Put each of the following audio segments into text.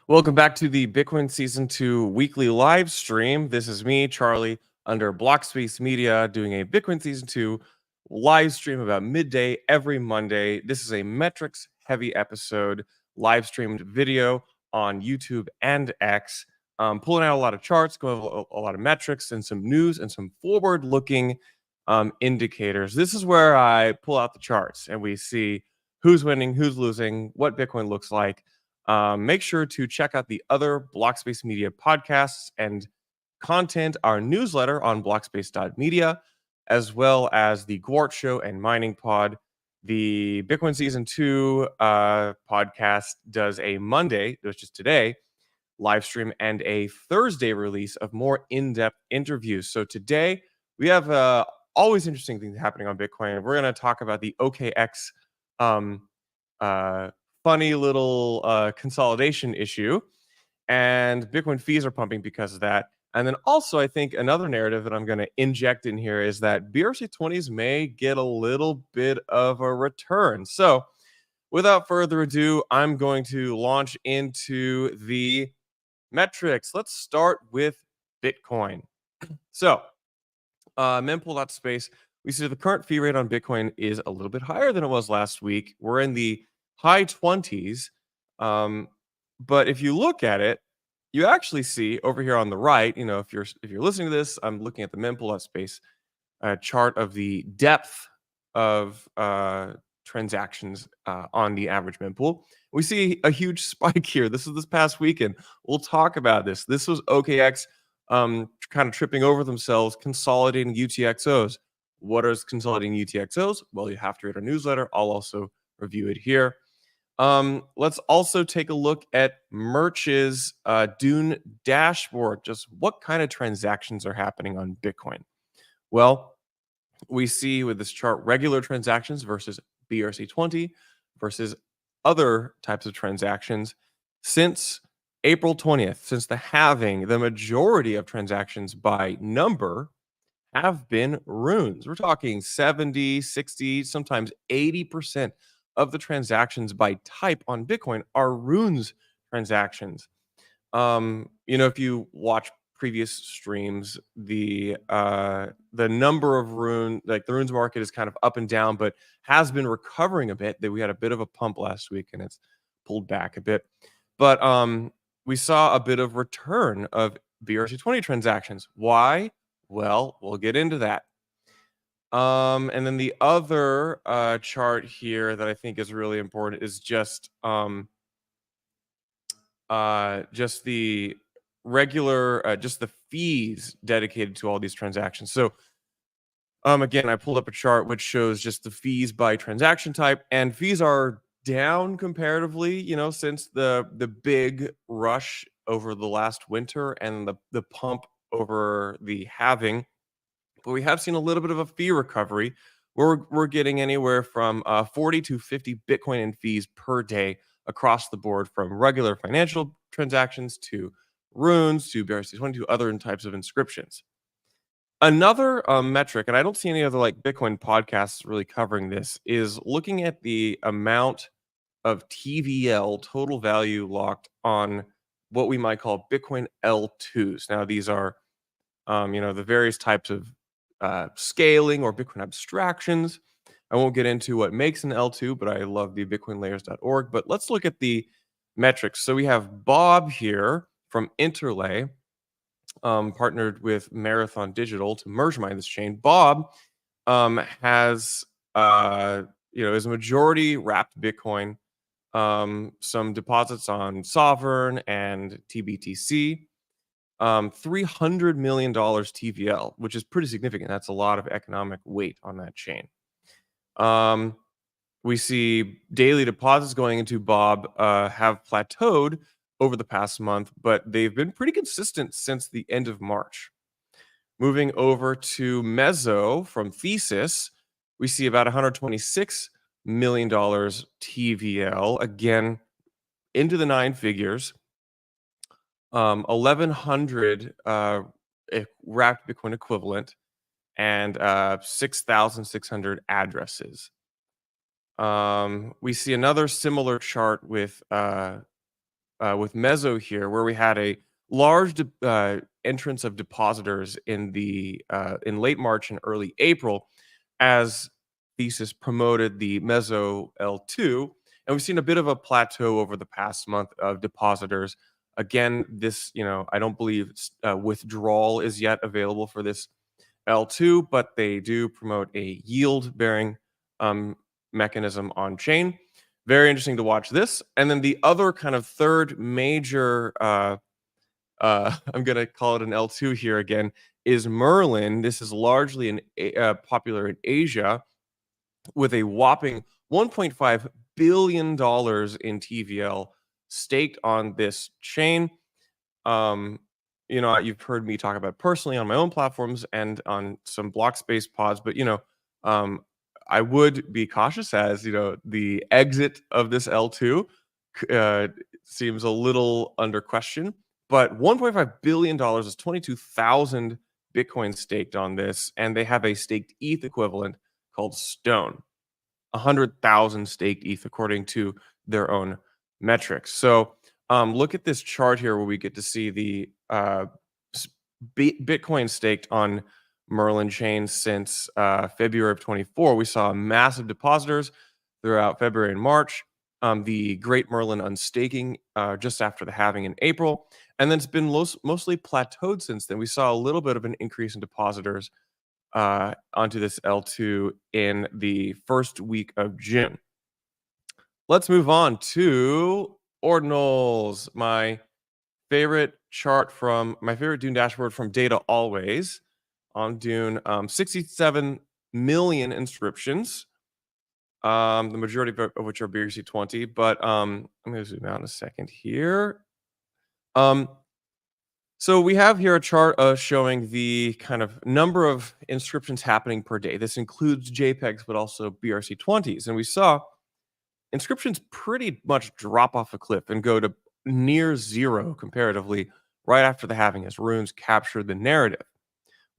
Welcome back to the Bitcoin Season 2 weekly live stream. This is me, Charlie, under Blockspace Media, doing a Bitcoin Season 2 live stream about midday every Monday. This is a metrics heavy episode, live streamed video on YouTube and X. Pulling out a lot of charts, going over a lot of metrics and some news and some forward looking indicators. This is where I pull out the charts and we see who's winning, who's losing, what Bitcoin looks like. Make sure to check out the other Blockspace Media podcasts and content, our newsletter on blockspace.media, as well as the Gwart Show and Mining Pod. The Bitcoin Season 2 podcast does a Monday, which is today, live stream, and a Thursday release of more in-depth interviews. So today, we have always interesting things happening on Bitcoin. We're going to talk about the OKX funny little consolidation issue, and Bitcoin fees are pumping because of that. And then also, I think another narrative that I'm going to inject in here is that BRC20s may get a little bit of a return. So without further ado, I'm going to launch into the metrics. Let's start with Bitcoin. So mempool.space, we see the current fee rate on Bitcoin is a little bit higher than it was last week. We're in the high 20s. But if you look at it, you actually see over here on the right, if you're listening to this, I'm looking at the mempool.space chart of the depth of transactions on the average mempool. We see a huge spike here. This is this past weekend. We'll talk about this. This was OKX kind of tripping over themselves, consolidating UTXOs. What is consolidating UTXOs? Well, you have to read our newsletter. I'll also review it here. Let's also take a look at Merch's Dune dashboard. Just what kind of transactions are happening on Bitcoin? Well, we see with this chart regular transactions versus BRC20 versus other types of transactions. Since April 20th, since the halving, the majority of transactions by number have been runes. We're talking 70, 60, sometimes 80% of the transactions by type on Bitcoin are runes transactions. If you watch previous streams, the number of the runes market is kind of up and down, but has been recovering a bit. That we had a bit of a pump last week and it's pulled back a bit. But we saw a bit of return of BRC20 transactions. Why? Well, we'll get into that. And then the other chart here that I think is really important is just the regular, just the fees dedicated to all these transactions. So again, I pulled up a chart which shows just the fees by transaction type, and fees are down comparatively, since the big rush over the last winter and the pump over the halving. But we have seen a little bit of a fee recovery where we're getting anywhere from 40 to 50 Bitcoin in fees per day across the board, from regular financial transactions to runes to BRC20 to other types of inscriptions. Another metric, and I don't see any other Bitcoin podcasts really covering this, is looking at the amount of TVL, total value locked, on what we might call Bitcoin L2s. Now, these are the various types of scaling or Bitcoin abstractions. I won't get into what makes an L2, but I love the bitcoinlayers.org. But let's look at the metrics. So we have Bob here from Interlay, partnered with Marathon Digital to merge mine this chain. Bob has is a majority wrapped Bitcoin, some deposits on Sovereign and TBTC. $300 million TVL, which is pretty significant. That's a lot of economic weight on that chain. We see daily deposits going into Bob have plateaued over the past month, but they've been pretty consistent since the end of March. Moving over to Mezzo from Thesis, we see about $126 million TVL, again, into the nine figures. 1,100 wrapped Bitcoin equivalent, and 6,600 addresses. We see another similar chart with with Mezzo here, where we had a large entrance of depositors in late March and early April, as Thesis promoted the Mezzo L2, and we've seen a bit of a plateau over the past month of depositors. Again, this, I don't believe withdrawal is yet available for this L2, but they do promote a yield bearing mechanism on chain. Very interesting to watch this. And then the other kind of third major, I'm going to call it an L2 here again, is Merlin. This is largely popular in Asia with a whopping $1.5 billion in TVL staked on this chain. You've heard me talk about personally on my own platforms and on some block space pods, but I would be cautious, as the exit of this L2 seems a little under question. But $1.5 billion is 22,000 Bitcoin staked on this, and they have a staked ETH equivalent called Stone. 100,000 staked ETH according to their own metrics. So look at this chart here where we get to see the Bitcoin staked on Merlin chain since February of 24. We saw massive depositors throughout February and March. The Great Merlin unstaking just after the halving in April. And then it's been mostly plateaued since then. We saw a little bit of an increase in depositors onto this L2 in the first week of June. Let's move on to Ordinals, my favorite Dune dashboard from Data Always on Dune. 67 million inscriptions, the majority of which are BRC20. But I'm going to zoom out in a second here. So we have here a chart showing the kind of number of inscriptions happening per day. This includes JPEGs, but also BRC20s. And we saw inscriptions pretty much drop off a cliff and go to near zero comparatively right after the halving, as runes captured the narrative.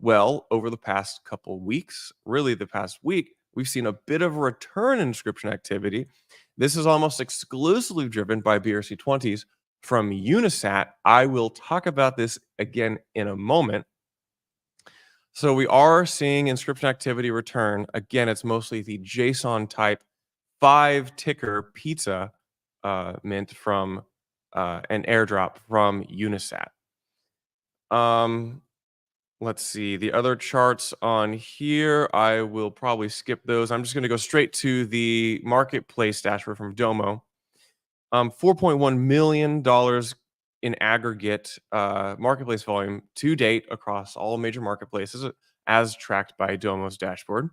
Well, over the past couple weeks, really the past week, we've seen a bit of a return in inscription activity. This is almost exclusively driven by BRC20s from Unisat. I will talk about this again in a moment. So we are seeing inscription activity return. Again, it's mostly the JSON type 5-ticker pizza mint from an airdrop from Unisat. Let's see. The other charts on here, I will probably skip those. I'm just going to go straight to the marketplace dashboard from Domo. $4.1 million in aggregate marketplace volume to date across all major marketplaces, as tracked by Domo's dashboard.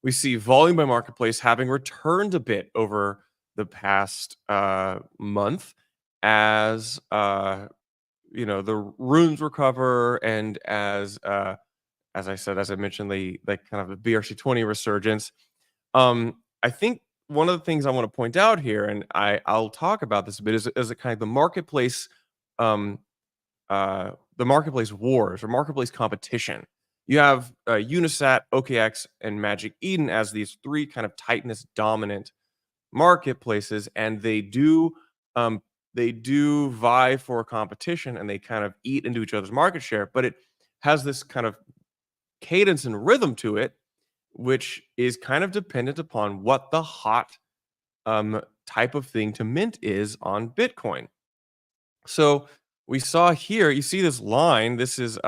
We see volume by marketplace having returned a bit over the past month, as the runes recover, and as I mentioned, the kind of the BRC20 resurgence. I think one of the things I want to point out here, and I'll talk about this a bit, is a kind of the marketplace wars or marketplace competition. You have Unisat, OKX, and Magic Eden as these three kind of tightness dominant marketplaces, and they do vie for a competition, and they kind of eat into each other's market share, but it has this kind of cadence and rhythm to it, which is kind of dependent upon what the hot type of thing to mint is on Bitcoin. So we saw here, you see this line, this is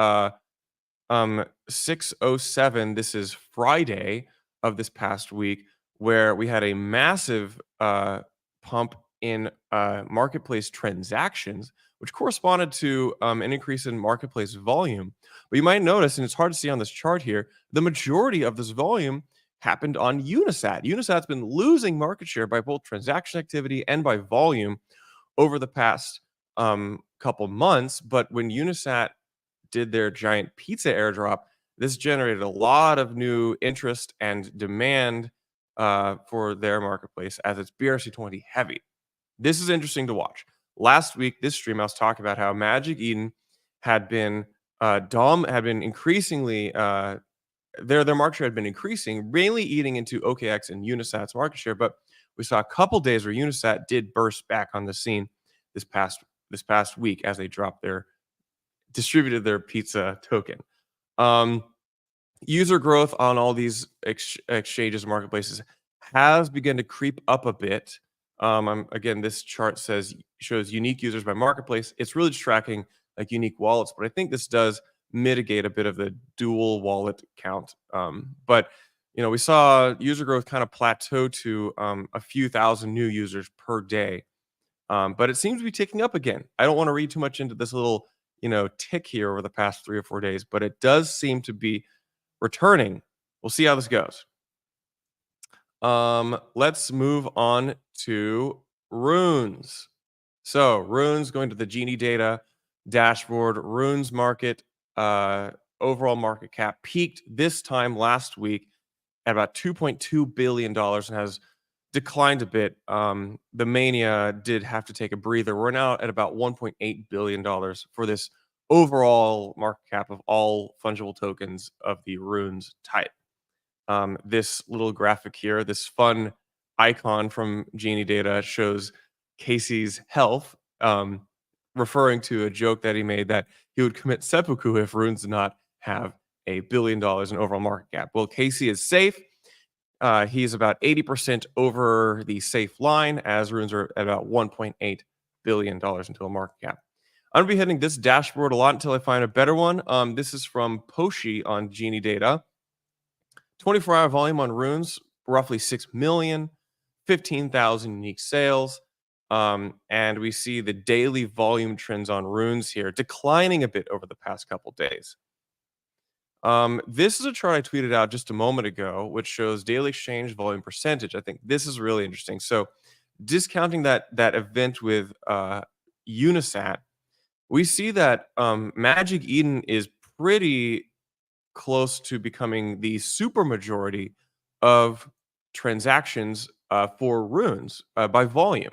6:07, this is Friday of this past week, where we had a massive pump in marketplace transactions, which corresponded to an increase in marketplace volume. But you might notice, and it's hard to see on this chart here, the majority of this volume happened on Unisat. Unisat's been losing market share by both transaction activity and by volume over the past couple months. But when Unisat did their giant pizza airdrop, this generated a lot of new interest and demand for their marketplace, as it's BRC20 heavy. This is interesting to watch. Last week, this stream, I was talking about how Magic Eden had been increasingly their market share had been increasing, mainly eating into OKX and Unisat's market share. But we saw a couple days where Unisat did burst back on the scene. this past week as they distributed their pizza token. Um, User growth on all these exchanges and marketplaces has begun to creep up a bit. Again, this chart shows unique users by marketplace. It's really just tracking like unique wallets, but I think this does mitigate a bit of the dual wallet count. But we saw user growth kind of plateau to a few thousand new users per day. But it seems to be ticking up again. I don't want to read too much into this little tick here over the past 3 or 4 days, but it does seem to be returning. We'll see how this goes. Let's move on to runes. So runes, going to the Genie data dashboard, runes market overall market cap peaked this time last week at about $2.2 billion and has declined a bit. The mania did have to take a breather. We're now at about $1.8 billion for this overall market cap of all fungible tokens of the runes type. This little graphic here, this fun icon from Genie Data shows Casey's health, referring to a joke that he made that he would commit seppuku if runes did not have $1 billion in overall market cap. Well, Casey is safe. He's about 80% over the safe line, as runes are at about $1.8 billion in total market cap. I'm going to be hitting this dashboard a lot until I find a better one. This is from Poshi on Genie Data. 24-hour volume on runes, roughly 6 million, 15,000 unique sales. And we see the daily volume trends on runes here declining a bit over the past couple days. This is a chart I tweeted out just a moment ago, which shows daily exchange volume percentage. I think this is really interesting. So discounting that event with Unisat, we see that Magic Eden is pretty close to becoming the super majority of transactions for runes by volume.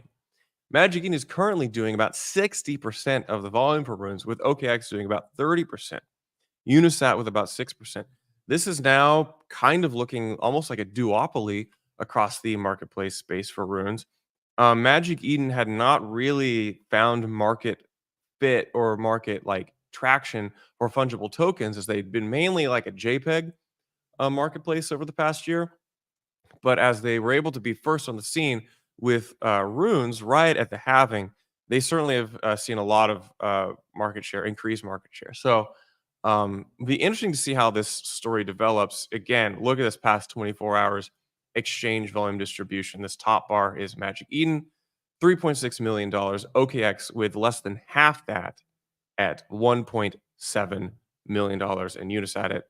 Magic Eden is currently doing about 60% of the volume for runes, with OKX doing about 30%. Unisat with about 6%. This is now kind of looking almost like a duopoly across the marketplace space for runes. Magic Eden had not really found market fit or market like traction for fungible tokens, as they'd been mainly like a JPEG marketplace over the past year. But as they were able to be first on the scene with runes right at the halving, they certainly have seen a lot of increased market share. So be interesting to see how this story develops. Again, look at this past 24 hours exchange volume distribution. This top bar is Magic Eden, $3.6 million. OKX with less than half that at $1.7 million, and Unisat at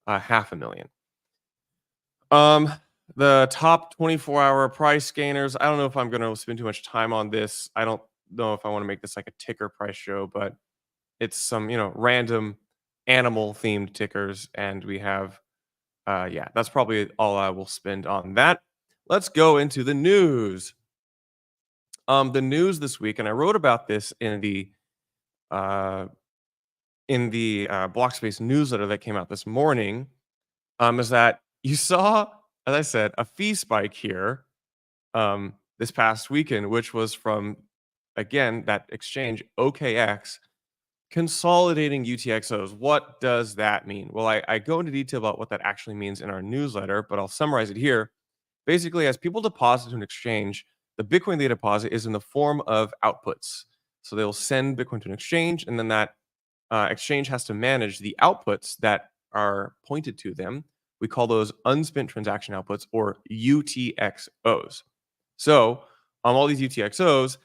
$500,000. The top 24-hour price gainers. I don't know if I'm going to spend too much time on this. I don't know if I want to make this like a ticker price show, but it's some random animal themed tickers, and we have that's probably all I will spend on that. Let's go into the news. The news this week, and I wrote about this in the Blockspace newsletter that came out this morning, is that you saw, as I said, a fee spike here this past weekend, which was from, again, that exchange OKX consolidating UTXOs. What does that mean? Well, I go into detail about what that actually means in our newsletter, but I'll summarize it here. Basically, as people deposit to an exchange, the Bitcoin they deposit is in the form of outputs. So they'll send Bitcoin to an exchange, and then that exchange has to manage the outputs that are pointed to them. We call those unspent transaction outputs, or UTXOs. So on all these UTXOs,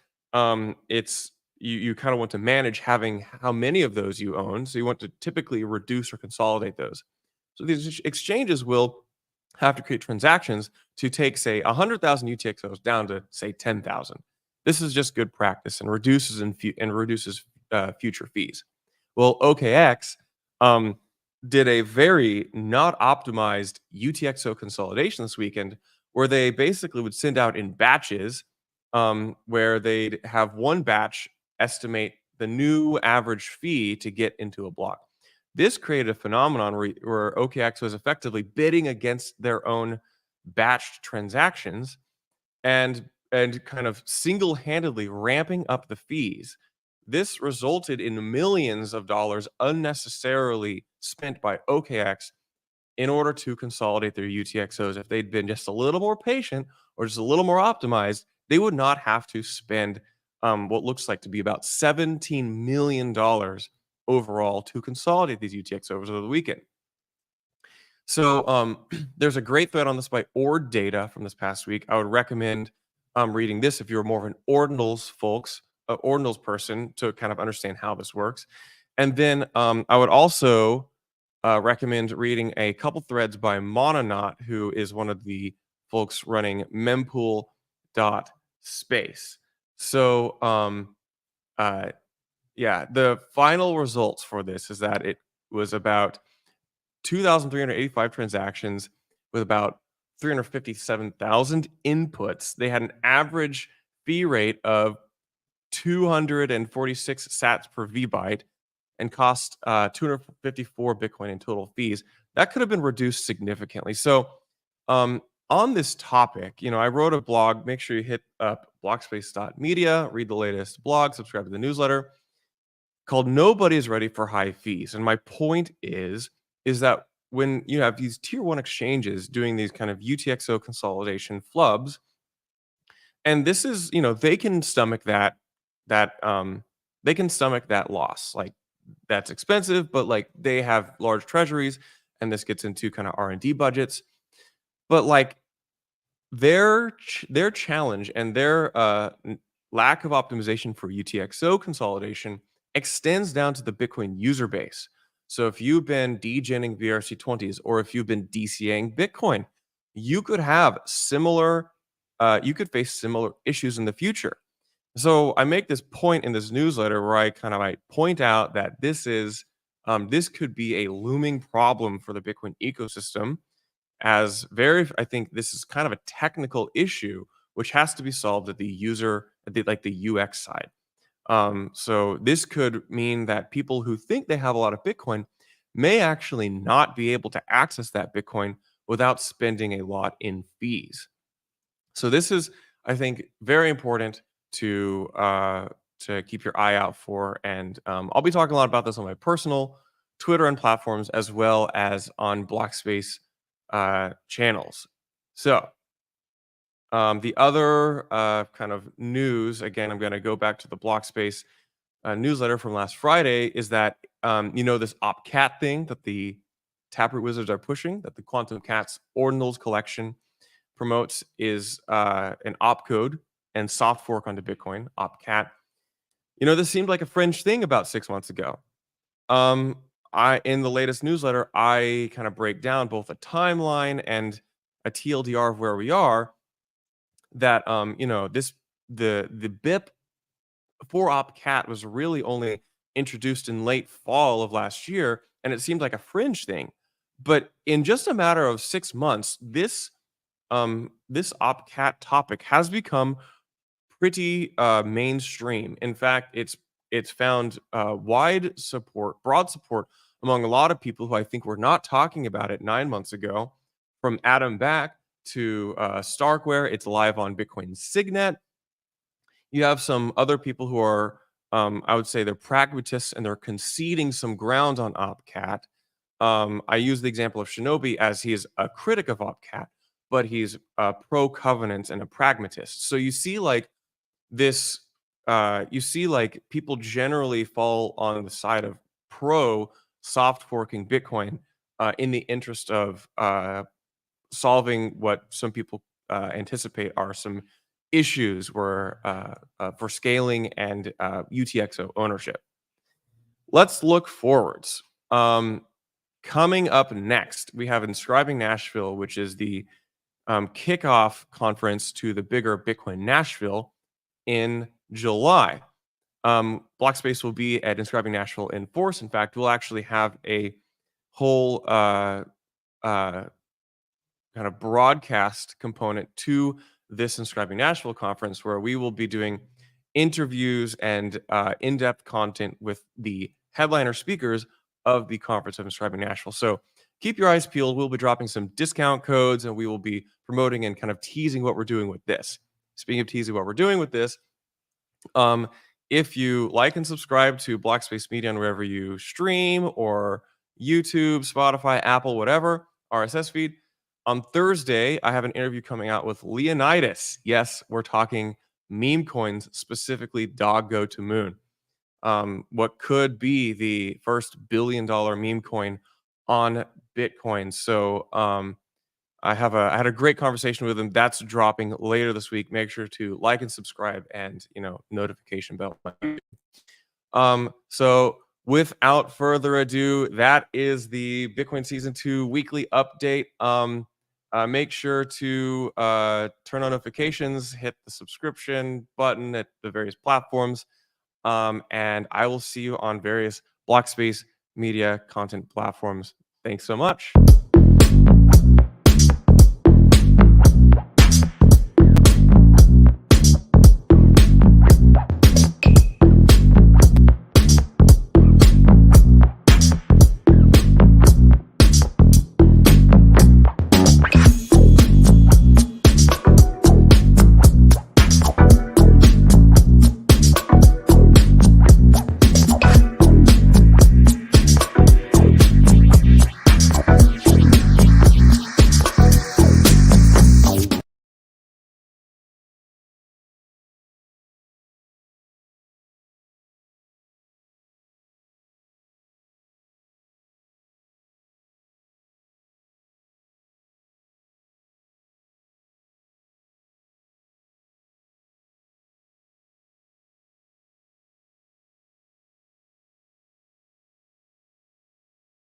it's you kind of want to manage having how many of those you own. So you want to typically reduce or consolidate those. So these exchanges will have to create transactions to take, say, 100,000 UTXOs down to, say, 10,000. This is just good practice and reduces future fees. Well, OKX did a very not optimized UTXO consolidation this weekend, where they basically would send out in batches, where they'd have one batch estimate the new average fee to get into a block. This created a phenomenon where OKX was effectively bidding against their own batched transactions. And and kind of single-handedly ramping up the fees. This resulted in millions of dollars unnecessarily spent by OKX in order to consolidate their UTXOs. If they'd been just a little more patient or just a little more optimized, they would not have to spend what looks like to be about $17 million overall to consolidate these UTXOs over the weekend. So there's a great thread on this by Ord Data from this past week. I would recommend reading this if you're more of an Ordinals person to kind of understand how this works. And then I would also recommend reading a couple threads by Mononaut, who is one of the folks running mempool.space. So yeah, the final results for this is that it was about 2,385 transactions with about 357,000 inputs. They had an average fee rate of 246 sats per vbyte and cost 254 Bitcoin in total fees. That could have been reduced significantly. So on this topic, I wrote a blog. Make sure you hit up blockspace.media, read the latest blog, subscribe to the newsletter, called "Nobody is Ready for High Fees." And my point is that when you have these tier one exchanges doing these kind of UTXO consolidation flubs, and this is, they can stomach that loss. Like, that's expensive, but like they have large treasuries, and this gets into kind of R&D budgets. But like their challenge and their lack of optimization for UTXO consolidation extends down to the Bitcoin user base. So if you've been degenning BRC20s or if you've been DCAing Bitcoin, you could have you could face similar issues in the future. So I make this point in this newsletter where I point out that this could be a looming problem for the Bitcoin ecosystem, I think this is kind of a technical issue which has to be solved at the UX side. So this could mean that people who think they have a lot of Bitcoin may actually not be able to access that Bitcoin without spending a lot in fees. So this is, I think, very important to keep your eye out for. And I'll be talking a lot about this on my personal Twitter and platforms, as well as on Blockspace channels. So the other kind of news, again, I'm going to go back to the Blockspace newsletter from last Friday, is that this OpCat thing that the Taproot Wizards are pushing, that the Quantum Cats Ordinals collection promotes, is an opcode and soft fork onto Bitcoin, OpCat. This seemed like a fringe thing about 6 months ago. In the latest newsletter, I kind of break down both a timeline and a TLDR of where we are. That the BIP for OpCat was really only introduced in late fall of last year, and it seemed like a fringe thing. But in just a matter of 6 months, this OpCat topic has become pretty mainstream. In fact, it's found broad support among a lot of people who I think were not talking about it 9 months ago. From Adam Back to Starkware, it's live on Bitcoin Signet. You have some other people who are, I would say, they're pragmatists and they're conceding some ground on OpCat. I use the example of Shinobi as he is a critic of OpCat, but he's pro-covenant and a pragmatist. So you see like this, people generally fall on the side of pro soft forking Bitcoin in the interest of solving what some people anticipate are some issues for scaling and UTXO ownership. Let's look forwards. Coming up next, we have Inscribing Nashville, which is the kickoff conference to the bigger Bitcoin Nashville in July. Blockspace will be at Inscribing Nashville in force. In fact, we'll actually have a whole kind of broadcast component to this Inscribing Nashville conference, where we will be doing interviews and in-depth content with the headliner speakers of the conference of Inscribing Nashville. So keep your eyes peeled. We'll be dropping some discount codes, and we will be promoting and kind of teasing what we're doing with this. speaking of teasing what we're doing with this, um, if you like and subscribe to Black Space Media on wherever you stream or YouTube, Spotify, Apple, whatever, RSS feed, on Thursday, I have an interview coming out with Leonidas. Yes, we're talking meme coins, specifically Dog Go to Moon. What could be the first $1 billion meme coin on Bitcoin. So I had a great conversation with him. That's dropping later this week. Make sure to like and subscribe, and notification bell. So without further ado, that is the Bitcoin Season 2 weekly update. Make sure to turn on notifications, hit the subscription button at the various platforms, and I will see you on various Blockspace Media content platforms. Thanks so much.